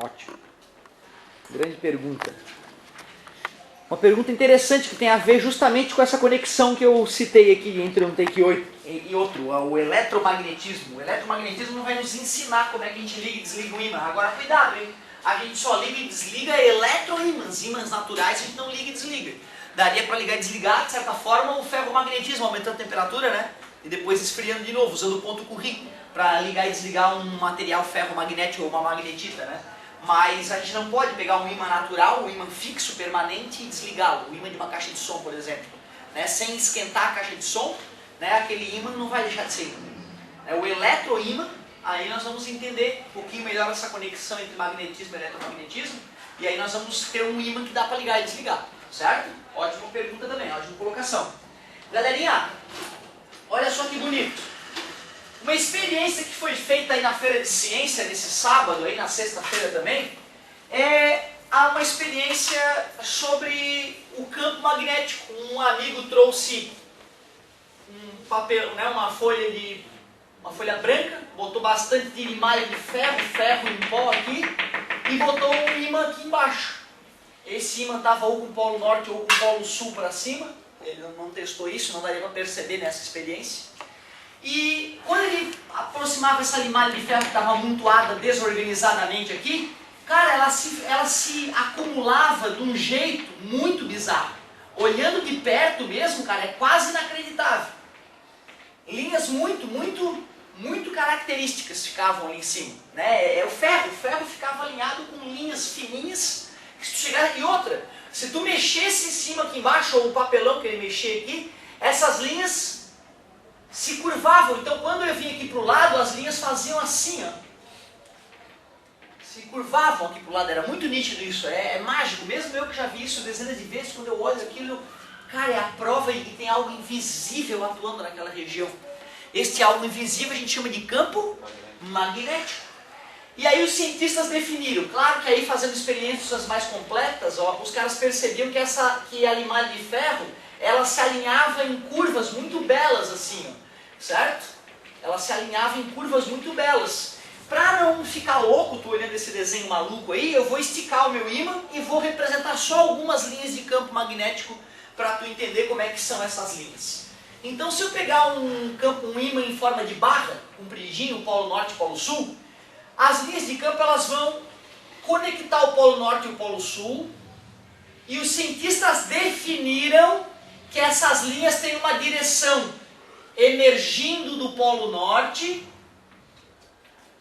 Ótimo. Grande pergunta. Uma pergunta interessante que tem a ver justamente com essa conexão que eu citei aqui entre um take 8 e outro, o eletromagnetismo. O eletromagnetismo vai nos ensinar como é que a gente liga e desliga o ímã. Agora, cuidado, hein? A gente só liga e desliga eletroímãs, ímãs naturais a gente não liga e desliga. Daria para ligar e desligar, de certa forma, o ferromagnetismo, aumentando a temperatura, né? E depois esfriando de novo, usando o ponto Curie para ligar e desligar um material ferromagnético ou uma magnetita, né? Mas a gente não pode pegar um ímã natural, um ímã fixo, permanente e desligá-lo. O ímã de uma caixa de som, por exemplo. Né? Sem esquentar a caixa de som, né? Aquele ímã não vai deixar de ser ímã. O eletroímã, aí nós vamos entender um pouquinho melhor essa conexão entre magnetismo e eletromagnetismo. E aí nós vamos ter um ímã que dá para ligar e desligar. Certo? Ótima pergunta também, ótima colocação. Galerinha, olha só que bonito. Uma experiência que foi feita aí na Feira de Ciência, nesse sábado, aí na sexta-feira também, é uma experiência sobre o campo magnético. Um amigo trouxe um papel, né, uma folha branca, botou bastante de malha de ferro em pó aqui, e botou um ímã aqui embaixo. Esse ímã estava ou com o polo norte ou com o polo sul para cima. Ele não testou isso, não daria para perceber nessa experiência. E quando ele aproximava essa limalha de ferro que estava amontoada desorganizadamente aqui, cara, ela se acumulava de um jeito muito bizarro. Olhando de perto mesmo, cara, é quase inacreditável. Linhas muito características ficavam ali em cima. Né? O ferro ficava alinhado com linhas fininhas. E outra, se tu mexesse em cima aqui embaixo, ou o papelão que ele mexia aqui, essas linhas se curvavam. Então quando eu vinha aqui para o lado, as linhas faziam assim, ó. Se curvavam aqui para o lado, era muito nítido isso, é mágico. Mesmo eu que já vi isso dezenas de vezes, quando eu olho aquilo, cara, é a prova de que tem algo invisível atuando naquela região. Este algo invisível a gente chama de campo magnético. E aí os cientistas definiram, claro que aí fazendo experiências mais completas, ó, os caras percebiam que a limalha de ferro, ela se alinhava em curvas muito belas assim, ó, certo? Ela se alinhava em curvas muito belas. Para não ficar louco, tu olhando esse desenho maluco aí, eu vou esticar o meu ímã e vou representar só algumas linhas de campo magnético para tu entender como é que são essas linhas. Então se eu pegar um ímã em forma de barra, compridinho, polo norte e polo sul, as linhas de campo elas vão conectar o polo norte e o polo sul, e os cientistas definiram que essas linhas têm uma direção emergindo do polo norte,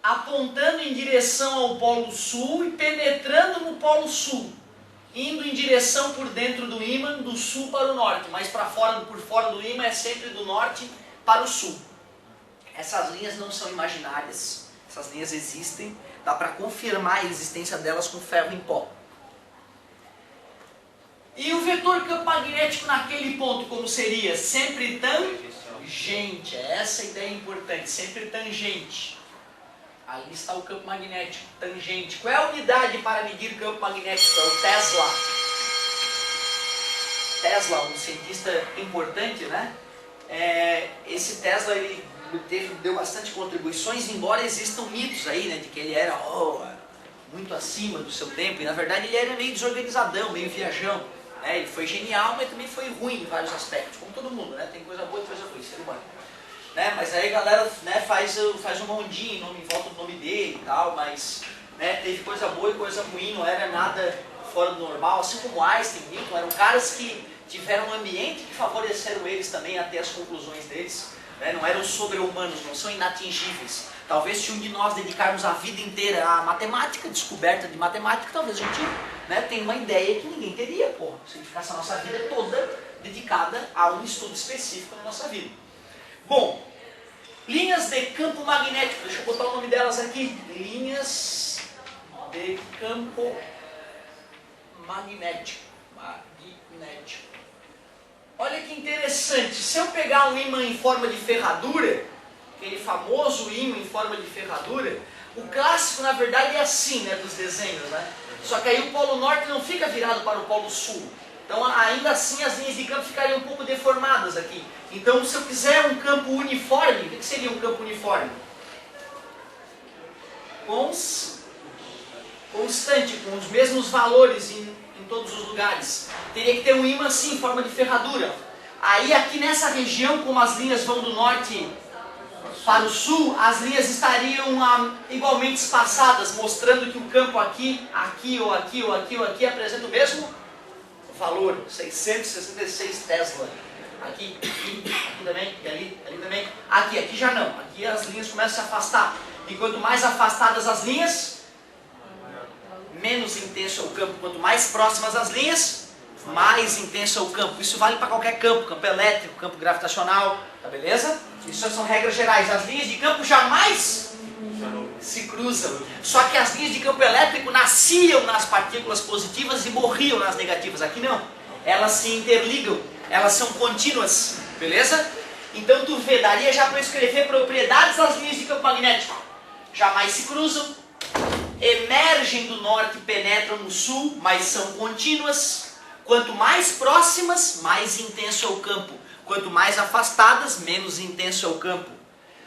apontando em direção ao polo sul e penetrando no polo sul, indo em direção por dentro do ímã do sul para o norte, mas por fora do ímã é sempre do norte para o sul. Essas linhas não são imaginárias. Essas linhas existem, dá para confirmar a existência delas com ferro em pó. E o vetor campo magnético naquele ponto, como seria? Sempre tangente. Essa ideia é importante, sempre tangente. Ali está o campo magnético, tangente. Qual é a unidade para medir campo magnético? É o Tesla. Tesla, um cientista importante, né? Esse Tesla, ele deu bastante contribuições, embora existam mitos aí, né, de que ele era muito acima do seu tempo, e na verdade ele era meio desorganizadão, meio viajão, né? Ele foi genial, mas também foi ruim em vários aspectos, como todo mundo, né? Tem coisa boa e coisa ruim, ser humano, né? Mas aí a galera, né, faz uma ondinha em volta do nome dele e tal, mas, né, teve coisa boa e coisa ruim, não era nada fora do normal, assim como Einstein, Newton, eram caras que tiveram um ambiente que favoreceram eles também a ter as conclusões deles. Não eram sobre-humanos, não são inatingíveis. Talvez se um de nós dedicarmos a vida inteira à matemática, descoberta de matemática, talvez a gente, né, tenha uma ideia que ninguém teria, porra, se ficasse a nossa vida toda dedicada a um estudo específico na nossa vida. Bom, linhas de campo magnético, deixa eu botar o nome delas aqui, linhas de campo magnético. Olha que interessante, se eu pegar um ímã em forma de ferradura, aquele famoso ímã em forma de ferradura, o clássico na verdade é assim, né, dos desenhos, né? Só que aí o polo norte não fica virado para o polo sul. Então ainda assim as linhas de campo ficariam um pouco deformadas aqui. Então se eu quiser um campo uniforme, o que seria um campo uniforme? constante, com os mesmos valores em todos os lugares. Teria que ter um ímã assim, em forma de ferradura. Aí aqui nessa região, como as linhas vão do norte para o sul, as linhas estariam igualmente espaçadas, mostrando que o campo aqui apresenta o mesmo valor, 666 Tesla. Aqui também, e ali também. Aqui já não. Aqui as linhas começam a se afastar. E quanto mais afastadas as linhas, menos intenso é o campo. Quanto mais próximas as linhas, mais intenso é o campo. Isso vale para qualquer campo, campo elétrico, campo gravitacional, tá beleza? Isso são regras gerais. As linhas de campo jamais se cruzam. Só que as linhas de campo elétrico nasciam nas partículas positivas e morriam nas negativas. Aqui não. Elas se interligam, elas são contínuas, beleza? Então tu vê, daria já para escrever propriedades das linhas de campo magnético. Jamais se cruzam, emergem do norte e penetram no sul, mas são contínuas. Quanto mais próximas, mais intenso é o campo. Quanto mais afastadas, menos intenso é o campo.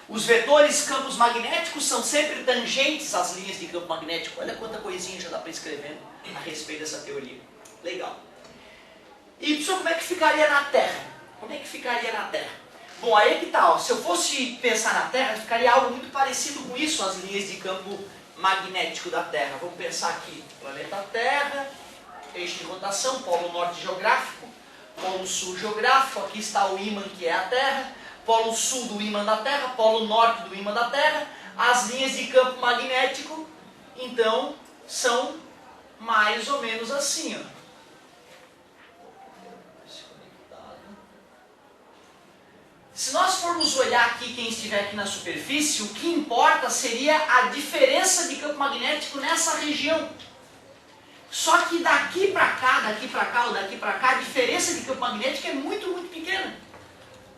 Os vetores campos magnéticos são sempre tangentes às linhas de campo magnético. Olha quanta coisinha já dá para escrever a respeito dessa teoria. Legal. E pessoal, como é que ficaria na Terra? Como é que ficaria na Terra? Bom, aí é que tá, ó. Se eu fosse pensar na Terra, ficaria algo muito parecido com isso, as linhas de campo magnético da Terra. Vamos pensar aqui, planeta Terra, eixo de rotação, polo norte geográfico, polo sul geográfico, aqui está o ímã que é a Terra, polo sul do ímã da Terra, polo norte do ímã da Terra, as linhas de campo magnético, então, são mais ou menos assim, ó. Se nós formos olhar aqui, quem estiver aqui na superfície, o que importa seria a diferença de campo magnético nessa região. Só que daqui para cá ou daqui para cá, a diferença de campo magnético é muito, muito pequena.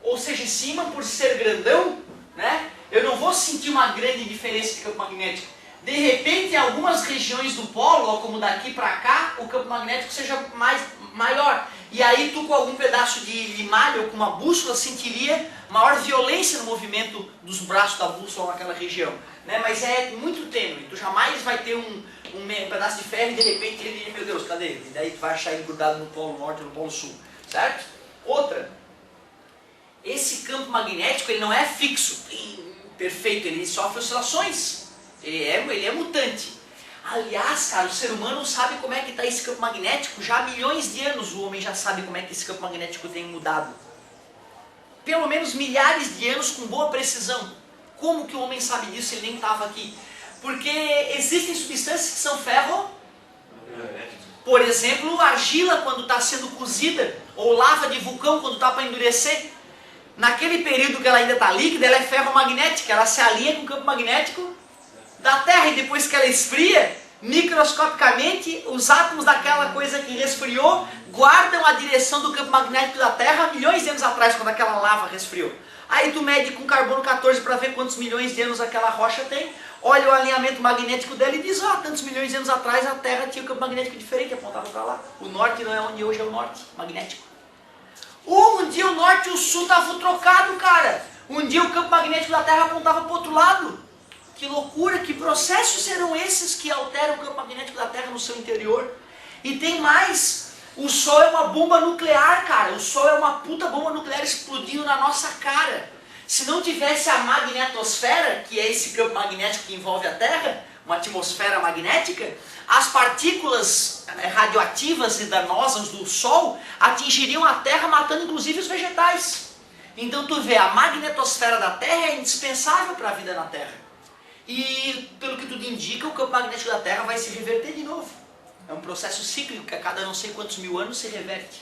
Ou seja, em cima, por ser grandão, né, eu não vou sentir uma grande diferença de campo magnético. De repente, em algumas regiões do polo, ó, como daqui para cá, o campo magnético seja maior. E aí tu com algum pedaço de limalha ou com uma bússola sentiria maior violência no movimento dos braços da bússola naquela região. Né? Mas é muito tênue, tu jamais vai ter um pedaço de ferro e de repente ele, meu Deus, cadê ele? E daí tu vai achar ele grudado no polo norte ou no polo sul, certo? Outra, esse campo magnético ele não é fixo, perfeito, ele sofre oscilações, ele é mutante. Aliás, cara, o ser humano sabe como é que está esse campo magnético já há milhões de anos. O homem já sabe como é que esse campo magnético tem mudado. Pelo menos milhares de anos com boa precisão. Como que o homem sabe disso? Ele nem estava aqui. Porque existem substâncias que são ferro. Por exemplo, argila quando está sendo cozida, ou lava de vulcão quando está para endurecer. Naquele período que ela ainda está líquida, ela é ferromagnética, ela se alinha com o campo magnético da Terra, e depois que ela esfria, microscopicamente, os átomos daquela coisa que resfriou guardam a direção do campo magnético da Terra milhões de anos atrás, quando aquela lava resfriou. Aí tu mede com carbono 14 para ver quantos milhões de anos aquela rocha tem, olha o alinhamento magnético dela e diz, tantos milhões de anos atrás a Terra tinha um campo magnético diferente, apontava para lá. O norte não é onde hoje é o norte magnético. Ou um dia o norte e o sul estavam trocados, cara. Um dia o campo magnético da Terra apontava para o outro lado. Que loucura, que processos serão esses que alteram o campo magnético da Terra no seu interior? E tem mais, o Sol é uma bomba nuclear, cara. O Sol é uma puta bomba nuclear explodindo na nossa cara. Se não tivesse a magnetosfera, que é esse campo magnético que envolve a Terra, uma atmosfera magnética, as partículas radioativas e danosas do Sol atingiriam a Terra, matando inclusive os vegetais. Então tu vê, a magnetosfera da Terra é indispensável para a vida na Terra. E, pelo que tudo indica, o campo magnético da Terra vai se reverter de novo. É um processo cíclico que a cada não sei quantos mil anos se reverte.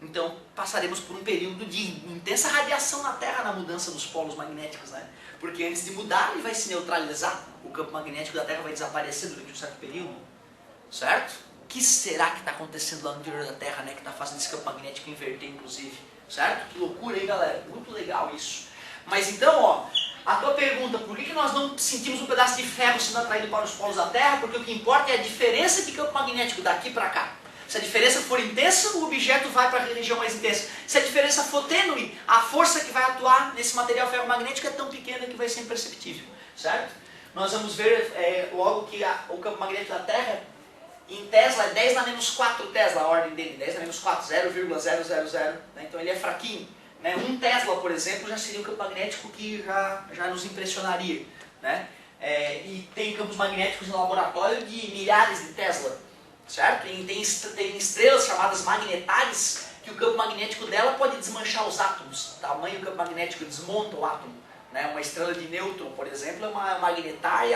Então, passaremos por um período de intensa radiação na Terra na mudança dos polos magnéticos, né? Porque antes de mudar, ele vai se neutralizar. O campo magnético da Terra vai desaparecer durante um certo período. Certo? O que será que está acontecendo lá no interior da Terra, né? Que está fazendo esse campo magnético inverter, inclusive. Certo? Que loucura, hein, galera? Muito legal isso. Mas então, ó... A tua pergunta, por que nós não sentimos um pedaço de ferro sendo atraído para os polos da Terra? Porque o que importa é a diferença de campo magnético daqui para cá. Se a diferença for intensa, o objeto vai para a região mais intensa. Se a diferença for tênue, a força que vai atuar nesse material ferromagnético é tão pequena que vai ser imperceptível. Certo? nós vamos ver logo que o campo magnético da Terra, em Tesla, é 10 na menos 4 Tesla, a ordem dele, 10 na menos 4, 0,000, né? Então ele é fraquinho. Né? 1 Tesla, por exemplo, já seria um campo magnético que já nos impressionaria. Né? E tem campos magnéticos no laboratório de milhares de Tesla, certo? E tem estrelas chamadas magnetares, que o campo magnético dela pode desmanchar os átomos. Tamanho campo magnético desmonta o átomo. Né? Uma estrela de nêutron, por exemplo, é uma magnetar e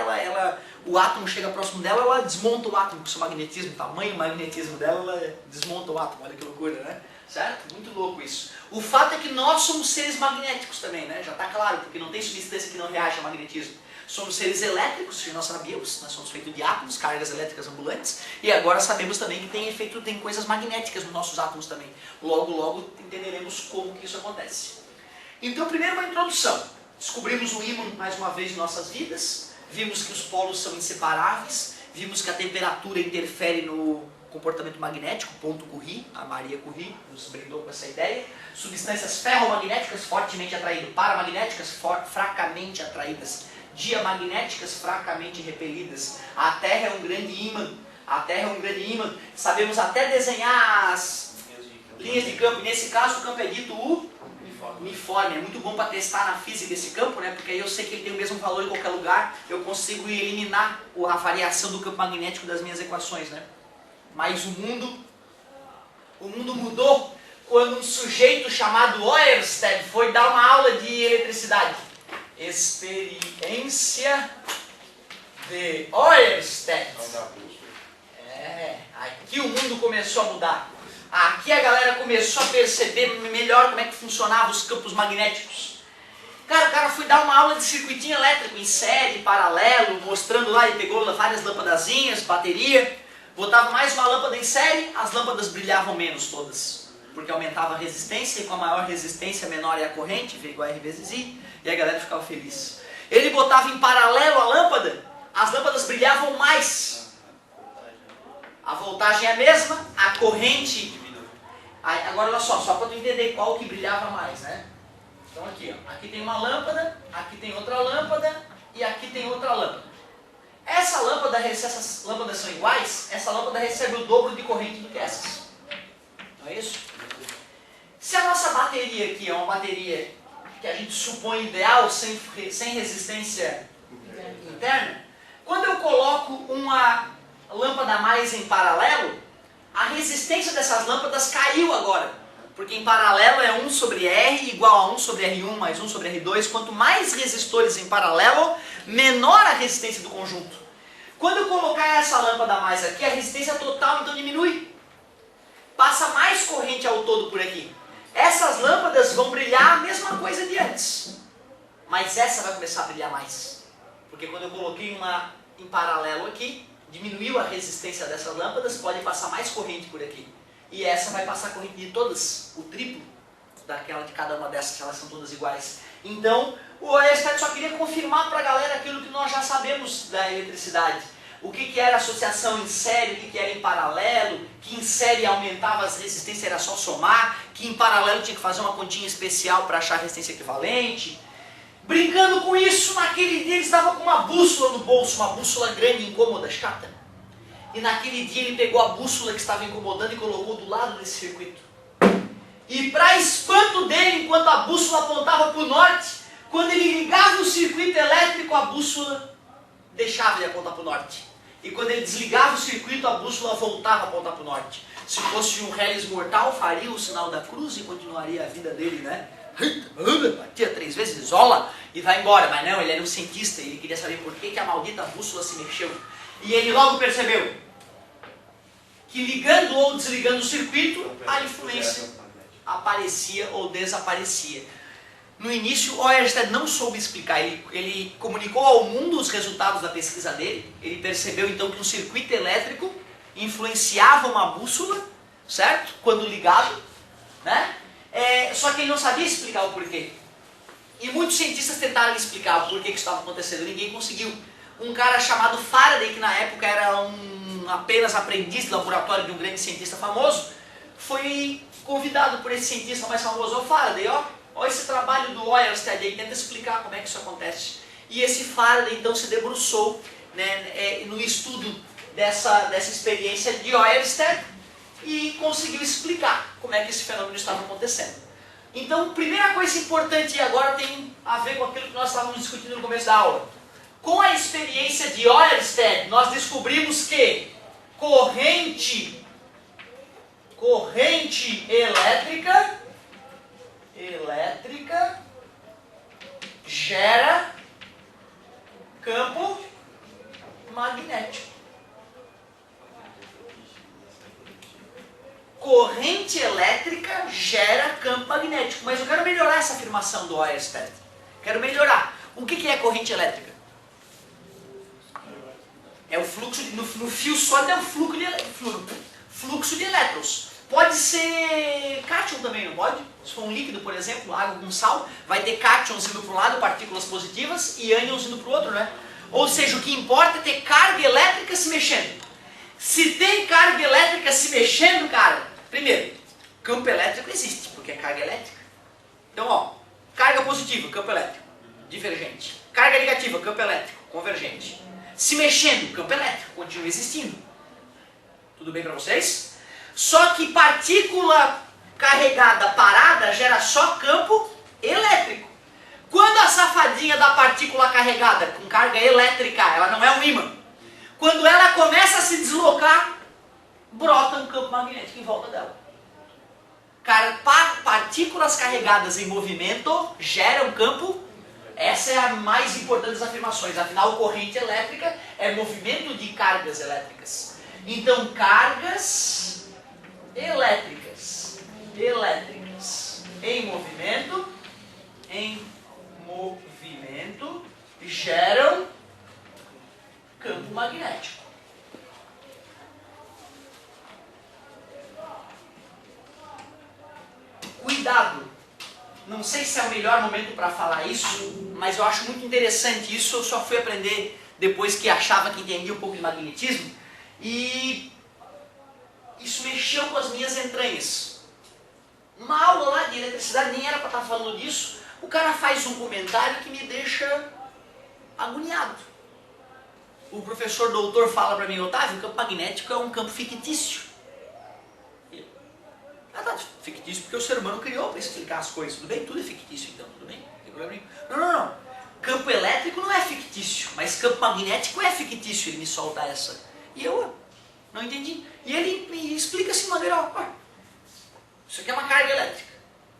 o átomo chega próximo dela, ela desmonta o átomo com seu magnetismo. O tamanho magnetismo dela, ela desmonta o átomo. Olha que loucura, né? Certo? Muito louco isso. O fato é que nós somos seres magnéticos também, né? Já está claro, porque não tem substância que não reaja ao magnetismo. Somos seres elétricos, que nós sabíamos, nós somos feitos de átomos, cargas elétricas ambulantes, e agora sabemos também que tem coisas magnéticas nos nossos átomos também. Logo, logo entenderemos como que isso acontece. Então, primeiro uma introdução. Descobrimos o ímã mais uma vez em nossas vidas, vimos que os polos são inseparáveis, vimos que a temperatura interfere no comportamento magnético, ponto Curie, a Maria Curie nos brindou com essa ideia. Substâncias ferromagnéticas fortemente atraídas, paramagnéticas fracamente atraídas, diamagnéticas fracamente repelidas. A Terra é um grande ímã. A Terra é um grande ímã. Sabemos até desenhar as linhas de campo. E nesse caso o campo é dito uniforme. É muito bom para testar na física esse campo, né? Porque aí eu sei que ele tem o mesmo valor em qualquer lugar. Eu consigo eliminar a variação do campo magnético das minhas equações, né? Mas o mundo mudou quando um sujeito chamado Ørsted foi dar uma aula de eletricidade. Experiência de Ørsted. Aqui o mundo começou a mudar. Aqui a galera começou a perceber melhor como é que funcionavam os campos magnéticos. Cara, o cara foi dar uma aula de circuitinho elétrico em série, paralelo, mostrando lá, ele pegou várias lâmpadazinhas, bateria, botava mais uma lâmpada em série, as lâmpadas brilhavam menos todas, porque aumentava a resistência, e com a maior resistência menor é a corrente, V igual a R vezes I, e a galera ficava feliz. Ele botava em paralelo a lâmpada, as lâmpadas brilhavam mais. A voltagem é a mesma, a corrente... Agora olha só para tu entender qual que brilhava mais, né? Então aqui, ó, aqui tem uma lâmpada, aqui tem outra lâmpada e aqui tem outra lâmpada. Essa lâmpada, se essas lâmpadas são iguais, essa lâmpada recebe o dobro de corrente do que essas. Não é isso? Se a nossa bateria aqui é uma bateria que a gente supõe ideal, sem resistência interna, quando eu coloco uma lâmpada a mais em paralelo, a resistência dessas lâmpadas caiu agora. Porque em paralelo é 1 sobre R igual a 1 sobre R1 mais 1 sobre R2. Quanto mais resistores em paralelo, menor a resistência do conjunto. Quando eu colocar essa lâmpada a mais aqui, a resistência total então diminui. Passa mais corrente ao todo por aqui. Essas lâmpadas vão brilhar a mesma coisa de antes. Mas essa vai começar a brilhar mais. Porque quando eu coloquei uma em paralelo aqui, diminuiu a resistência dessas lâmpadas, pode passar mais corrente por aqui. E essa vai passar a corrente de todas, o triplo daquela de cada uma dessas, elas são todas iguais. Então, o Ørsted só queria confirmar para a galera aquilo que nós já sabemos da eletricidade. O que era associação em série, o que era em paralelo, que em série aumentava as resistências, era só somar, que em paralelo tinha que fazer uma continha especial para achar a resistência equivalente. Brincando com isso, naquele dia ele estava com uma bússola no bolso, uma bússola grande, incômoda, chata. E naquele dia ele pegou a bússola que estava incomodando e colocou do lado desse circuito. E para espanto dele, enquanto a bússola apontava para o norte, quando ele ligava o circuito elétrico, a bússola deixava de apontar para o norte. E quando ele desligava o circuito, a bússola voltava a apontar para o norte. Se fosse um Hellis mortal, faria o sinal da cruz e continuaria a vida dele, né? Batia 3 vezes, isola e vai embora. Mas não, ele era um cientista e ele queria saber por que a maldita bússola se mexeu. E ele logo percebeu que ligando ou desligando o circuito, a influência aparecia ou desaparecia. No início, o Ørsted não soube explicar, ele comunicou ao mundo os resultados da pesquisa dele, ele percebeu então que um circuito elétrico influenciava uma bússola, certo? Quando ligado, né? Só que ele não sabia explicar o porquê. E muitos cientistas tentaram explicar o porquê que isso estava acontecendo, ninguém conseguiu. Um cara chamado Faraday, que na época era apenas aprendiz de laboratório de um grande cientista famoso, foi convidado por esse cientista mais famoso, Faraday, ó esse trabalho do Ørsted aí, tenta explicar como é que isso acontece. E esse Faraday então se debruçou, né, no estudo dessa experiência de Oersted e conseguiu explicar como é que esse fenômeno estava acontecendo. Então, primeira coisa importante, e agora tem a ver com aquilo que nós estávamos discutindo no começo da aula. Com a experiência de Oersted, nós descobrimos que corrente elétrica gera campo magnético. Corrente elétrica gera campo magnético. Mas eu quero melhorar essa afirmação do Oersted. Quero melhorar. O que é corrente elétrica? É o fluxo, no fio sólido é o fluxo de elétrons. Pode ser cátion também, não pode? Se for um líquido, por exemplo, água com sal, vai ter cátions indo para um lado, partículas positivas, e ânions indo para o outro, né? Ou seja, o que importa é ter carga elétrica se mexendo. Se tem carga elétrica se mexendo, cara, primeiro, campo elétrico existe, porque é carga elétrica. Então, ó, carga positiva, campo elétrico, divergente. Carga negativa, campo elétrico, convergente. Se mexendo, campo elétrico, continua existindo. Tudo bem para vocês? Só que partícula carregada parada gera só campo elétrico. Quando a safadinha da partícula carregada com carga elétrica, ela não é um ímã. Quando ela começa a se deslocar, brota um campo magnético em volta dela. Partículas carregadas em movimento geram campo. Essa é a mais importante das afirmações. Afinal, corrente elétrica é movimento de cargas elétricas. Então, cargas elétricas em movimento geram campo magnético. Cuidado, não sei se é o melhor momento para falar isso, mas eu acho muito interessante isso. Eu só fui aprender depois que achava que entendia um pouco de magnetismo e isso mexeu com as minhas entranhas. Numa aula lá de eletricidade, nem era para estar falando disso, o cara faz um comentário que me deixa agoniado. O professor doutor fala para mim: Otávio, o campo magnético é um campo fictício. Tá, fictício porque o ser humano criou para explicar as coisas. Tudo bem? Tudo é fictício então, tudo bem? Não tem problema nenhum. Não. Campo elétrico não é fictício, mas campo magnético é fictício. Ele me solta essa. E eu não entendi. E ele me explica assim de maneira: isso aqui é uma carga elétrica.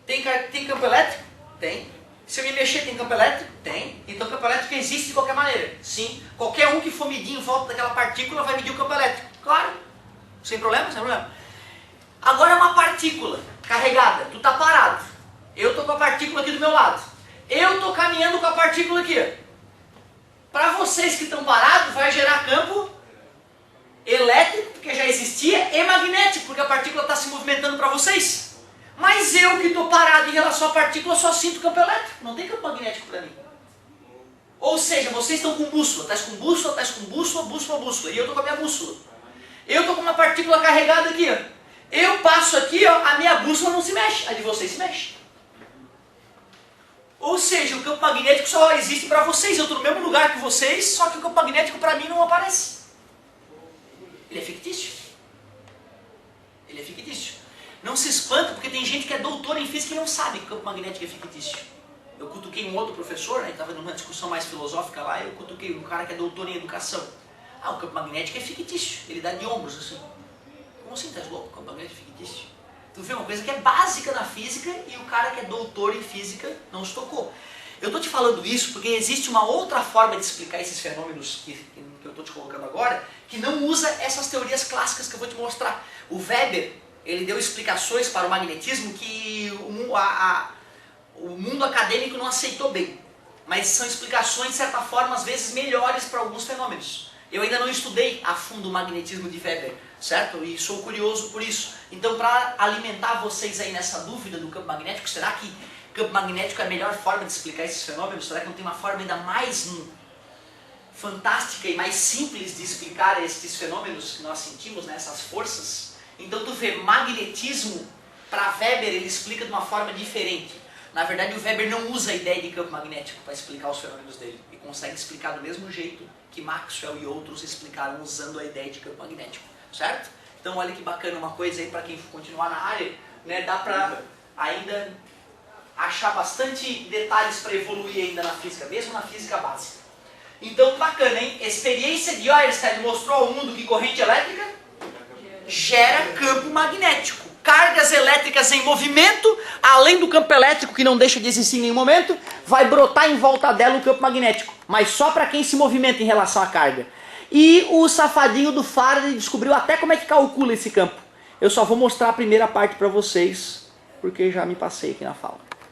Tem campo elétrico? Tem. Se eu me mexer, tem campo elétrico? Tem. Então campo elétrico existe de qualquer maneira. Sim. Qualquer um que for medir em volta daquela partícula vai medir o campo elétrico. Claro. Sem problema, sem problema. Agora é uma partícula carregada. Tu tá parado. Eu tô com a partícula aqui do meu lado. Eu tô caminhando com a partícula aqui. Para vocês que estão parados, vai gerar campo elétrico, porque já existia, e magnético, porque a partícula está se movimentando para vocês. Mas eu que estou parado em relação à partícula só sinto campo elétrico, não tem campo magnético para mim. Ou seja, vocês estão com bússola, estás com bússola, bússola, e eu estou com a minha bússola. Eu estou com uma partícula carregada aqui, ó. Eu passo aqui, ó, a minha bússola não se mexe, a de vocês se mexe. Ou seja, o campo magnético só existe para vocês, eu estou no mesmo lugar que vocês, só que o campo magnético para mim não aparece. Ele é fictício. Ele é fictício. Não se espanta, porque tem gente que é doutora em física e não sabe que o campo magnético é fictício. Eu cutuquei um outro professor, né, estava numa discussão mais filosófica lá, eu cutuquei um cara que é doutor em educação. O campo magnético é fictício, ele dá de ombros assim. Como assim, tá louco? O campo magnético é fictício? Tu vê uma coisa que é básica na física e o cara que é doutor em física não se tocou. Eu estou te falando isso porque existe uma outra forma de explicar esses fenômenos que eu estou te colocando agora, que não usa essas teorias clássicas que eu vou te mostrar. O Weber, ele deu explicações para o magnetismo que o mundo acadêmico não aceitou bem. Mas são explicações, de certa forma, às vezes melhores para alguns fenômenos. Eu ainda não estudei a fundo o magnetismo de Weber, certo? E sou curioso por isso. Então, para alimentar vocês aí nessa dúvida do campo magnético, será que campo magnético é a melhor forma de explicar esses fenômenos? Será que não tem uma forma ainda mais fantástica e mais simples de explicar esses fenômenos que nós sentimos, né, essas forças? Então tu vê, magnetismo, para Weber ele explica de uma forma diferente. Na verdade o Weber não usa a ideia de campo magnético para explicar os fenômenos dele. E consegue explicar do mesmo jeito que Maxwell e outros explicaram usando a ideia de campo magnético, certo? Então olha que bacana, uma coisa aí para quem for continuar na área, né, dá para ainda achar bastante detalhes para evoluir ainda na física, mesmo na física básica. Então bacana, hein? Experiência de Ørsted mostrou ao mundo que corrente elétrica gera campo magnético. Cargas elétricas em movimento, além do campo elétrico que não deixa de existir em nenhum momento, vai brotar em volta dela um campo magnético, mas só para quem se movimenta em relação à carga. E o safadinho do Faraday descobriu até como é que calcula esse campo. Eu só vou mostrar a primeira parte para vocês, porque já me passei aqui na fala.